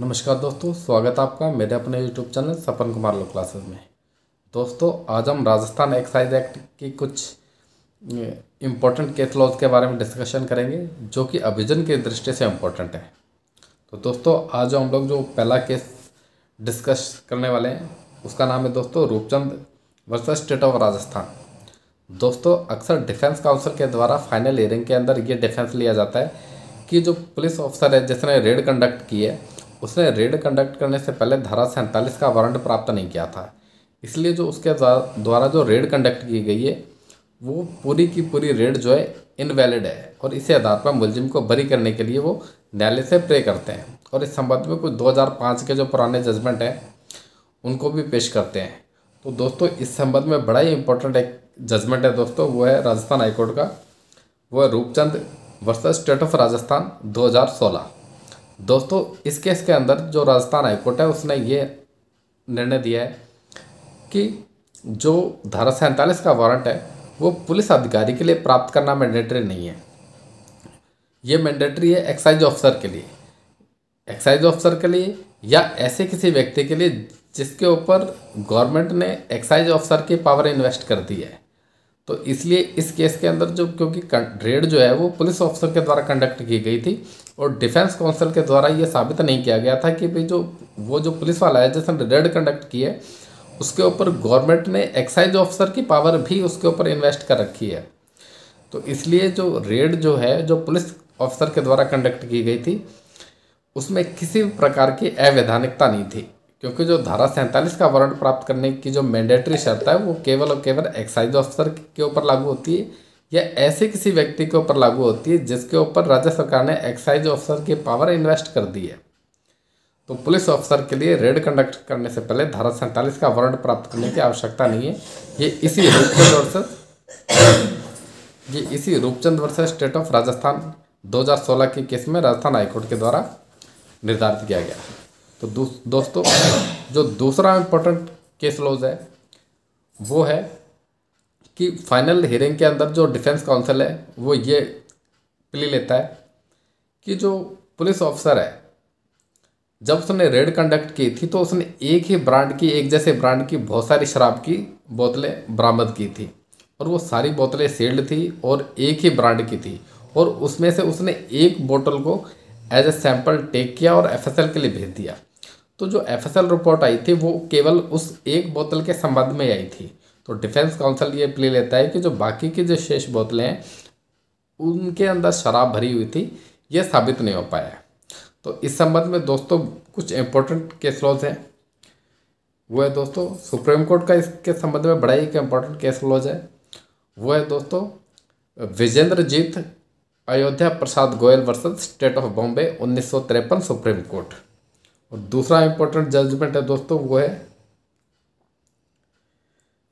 नमस्कार दोस्तों, स्वागत है आपका मेरे अपने यूट्यूब चैनल सपन कुमार लो क्लासेस में। दोस्तों, आज हम राजस्थान एक्साइज एक्ट की कुछ इम्पोर्टेंट केस लॉज के बारे में डिस्कशन करेंगे जो कि अभियोजन की दृष्टि से इम्पोर्टेंट है। तो दोस्तों, आज हम लोग जो पहला केस डिस्कस करने वाले हैं उसका नाम है दोस्तों Roopchand versus state of Rajasthan. दोस्तों, अक्सर डिफेंस काउंसिल के द्वारा फाइनल हियरिंग के अंदर ये डिफेंस लिया जाता है कि जो पुलिस ऑफिसर है जिसने रेड कंडक्ट की है उसने रेड कंडक्ट करने से पहले धारा 47 का वारंट प्राप्त नहीं किया था, इसलिए जो उसके द्वारा जो रेड कंडक्ट की गई है वो पूरी की पूरी रेड जो है इनवैलिड है और इसी आधार पर मुलजिम को बरी करने के लिए वो न्यायालय से प्रे करते हैं और इस संबंध में कुछ 2005 के जो पुराने जजमेंट हैं उनको भी पेश करते हैं। तो दोस्तों, इस संबंध में बड़ा ही इंपॉर्टेंट एक जजमेंट है दोस्तों, वो है राजस्थान हाईकोर्ट का, वो है Roopchand versus state of Rajasthan 2016। दोस्तों, इस केस के अंदर जो राजस्थान हाईकोर्ट है उसने ये निर्णय दिया है कि जो धारा 47 का वारंट है वो पुलिस अधिकारी के लिए प्राप्त करना मैंडेटरी नहीं है। ये मैंडेटरी है एक्साइज ऑफिसर के लिए, एक्साइज ऑफिसर के लिए या ऐसे किसी व्यक्ति के लिए जिसके ऊपर गवर्नमेंट ने एक्साइज ऑफिसर की पावर इन्वेस्ट कर दी है। तो इसलिए इस केस के अंदर जो क्योंकि रेड जो है वो पुलिस ऑफिसर के द्वारा कंडक्ट की गई थी और डिफेंस काउंसिल के द्वारा ये साबित नहीं किया गया था कि भाई जो पुलिस वाला है जिसने रेड कंडक्ट की है उसके ऊपर गवर्नमेंट ने एक्साइज ऑफिसर की पावर भी उसके ऊपर इन्वेस्ट कर रखी है। तो इसलिए जो रेड जो है जो पुलिस ऑफिसर के द्वारा कंडक्ट की गई थी उसमें किसी भी प्रकार की अवैधानिकता नहीं थी, क्योंकि जो धारा 47 का वारंट प्राप्त करने की जो मैंडेटरी शर्त है वो केवल और केवल एक्साइज ऑफिसर के ऊपर लागू होती है या ऐसे किसी व्यक्ति के ऊपर लागू होती है जिसके ऊपर राज्य सरकार ने एक्साइज ऑफिसर की पावर इन्वेस्ट कर दी है। तो पुलिस ऑफिसर के लिए रेड कंडक्ट करने से पहले धारा 47 का वारंट प्राप्त करने की आवश्यकता नहीं है। ये इसी Roopchand versus state of Rajasthan 2016 के केस में राजस्थान हाईकोर्ट के द्वारा निर्धारित किया गया। तो दोस्तों, जो दूसरा इम्पोर्टेंट केस लॉज है वो है कि फाइनल हियरिंग के अंदर जो डिफेंस काउंसिल है वो ये प्ली लेता है कि जो पुलिस ऑफिसर है जब उसने रेड कंडक्ट की थी तो उसने एक जैसे ब्रांड की बहुत सारी शराब की बोतलें बरामद की थी और वो सारी बोतलें सील्ड थी और एक ही ब्रांड की थी और उसमें से उसने एक बोतल को एज ए सैंपल टेक किया और एफएसएल के लिए भेज दिया। तो जो एफएसएल रिपोर्ट आई थी वो केवल उस एक बोतल के संबंध में आई थी। तो डिफेंस काउंसिल ये प्ले लेता है कि जो बाकी की जो शेष बोतलें हैं उनके अंदर शराब भरी हुई थी, ये साबित नहीं हो पाया है। तो इस संबंध में दोस्तों कुछ इंपॉर्टेंट केस लॉज हैं, वो है दोस्तों सुप्रीम कोर्ट का इसके संबंध में बड़ा ही एक इम्पोर्टेंट केस लॉज है, वो है दोस्तों Vijendrajit Ayodhya Prasad Goyal versus state of Bombay 1953 supreme court. और दूसरा इंपॉर्टेंट जजमेंट है दोस्तों वो है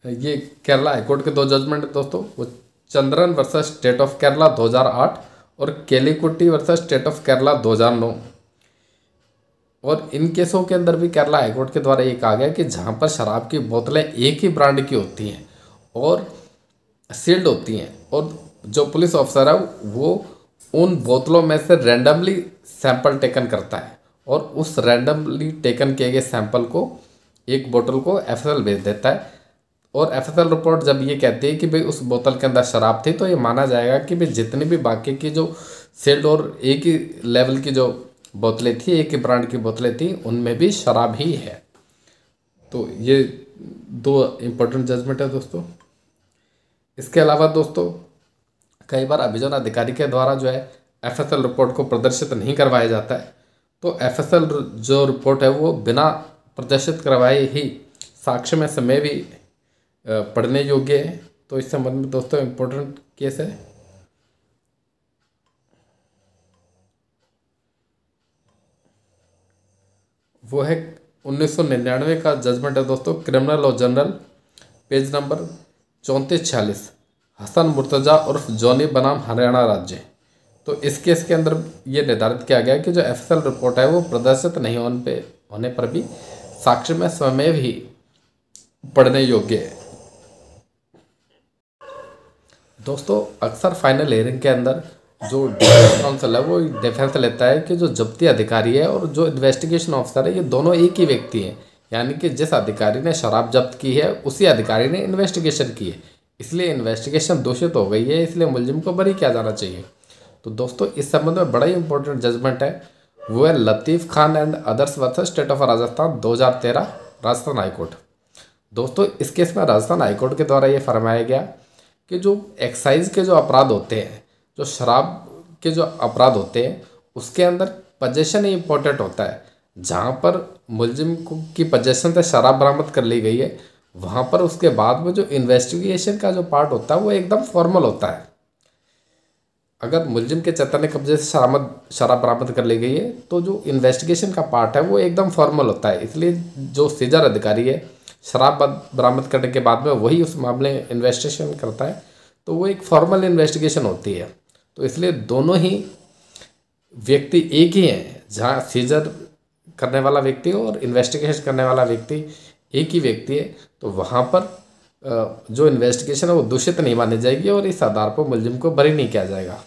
ये केरला हाईकोर्ट के दो जजमेंट है दोस्तों, वो Chandran versus state of Kerala 2008 और केलीकुट्टी वर्सेस स्टेट ऑफ केरला 2009। और इन केसों के अंदर भी केरला हाईकोर्ट के द्वारा ये कहा गया कि जहाँ पर शराब की बोतलें एक ही ब्रांड की होती हैं और सील्ड होती हैं और जो पुलिस ऑफिसर है वो उन बोतलों में से रैंडमली सैंपल टेकन करता है और उस रैंडमली टेकन किए गए सैंपल को एक बोतल को एफएसएल भेज देता है और एफएसएल रिपोर्ट जब ये कहती है कि भाई उस बोतल के अंदर शराब थी तो ये माना जाएगा कि भाई जितनी भी बाकी की जो सील्ड और एक ही लेवल की जो बोतलें थी, एक ही ब्रांड की बोतलें थी, उनमें भी शराब ही है। तो ये दो इम्पोर्टेंट जजमेंट है दोस्तों। इसके अलावा दोस्तों कई बार अभियोजन अधिकारी के द्वारा जो है एफएसएल रिपोर्ट को प्रदर्शित नहीं करवाया जाता है, तो एफएसएल जो रिपोर्ट है वो बिना प्रदर्शित करवाए ही साक्ष्य में समय भी पढ़ने योग्य है। तो इस संबंध में दोस्तों इम्पोर्टेंट केस है वो है 1999 का जजमेंट है दोस्तों, criminal law journal page number 3446, Hasan Murtaza उर्फ जॉनी बनाम हरियाणा राज्य। तो इस केस के अंदर ये निर्धारित किया गया कि जो एफएसएल रिपोर्ट है वो प्रदर्शित नहीं होने पर भी साक्ष्य में स्वयं ही पढ़ने योग्य है। दोस्तों, अक्सर फाइनल हियरिंग के अंदर जो डिफेंस काउंसिल है वो डिफेंस लेता है कि जो जब्ती अधिकारी है और जो इन्वेस्टिगेशन ऑफिसर है ये दोनों एक ही व्यक्ति हैं। यानी कि जिस अधिकारी ने शराब जब्त की है उसी अधिकारी ने इन्वेस्टिगेशन की है, इसलिए इन्वेस्टिगेशन दूषित हो गई है, इसलिए मुलजिम को बरी किया जाना चाहिए। तो दोस्तों इस संबंध में बड़ा ही इंपॉर्टेंट जजमेंट है, वो है Latif Khan and others versus state of Rajasthan 2013 Rajasthan high court. दोस्तों इस केस में राजस्थान हाईकोर्ट के द्वारा ये फरमाया गया कि जो एक्साइज के जो अपराध होते हैं, जो शराब के जो अपराध होते हैं, उसके अंदर पजेशन ही इम्पोर्टेंट होता है। जहाँ पर मुलजिम की पजेशन से शराब बरामद कर ली गई है, वहाँ पर उसके बाद में जो इन्वेस्टिगेशन का जो पार्ट होता है वो एकदम फॉर्मल होता है। अगर मुलजिम के चैतन्य कब्जे से शराब बरामद कर ली गई है तो जो इन्वेस्टिगेशन का पार्ट है वो एकदम फॉर्मल होता है। इसलिए जो सीजर अधिकारी है शराब बरामद करने के बाद में वही उस मामले इन्वेस्टिगेशन करता है, तो वो एक फॉर्मल इन्वेस्टिगेशन होती है। तो इसलिए दोनों ही व्यक्ति एक ही हैं, जहाँ सीजर करने वाला व्यक्ति और इन्वेस्टिगेशन करने वाला व्यक्ति एक ही व्यक्ति है, तो वहाँ पर जो इन्वेस्टिगेशन है वो दूषित नहीं मानी जाएगी और इस आधार पर मुलजिम को बरी नहीं किया जाएगा।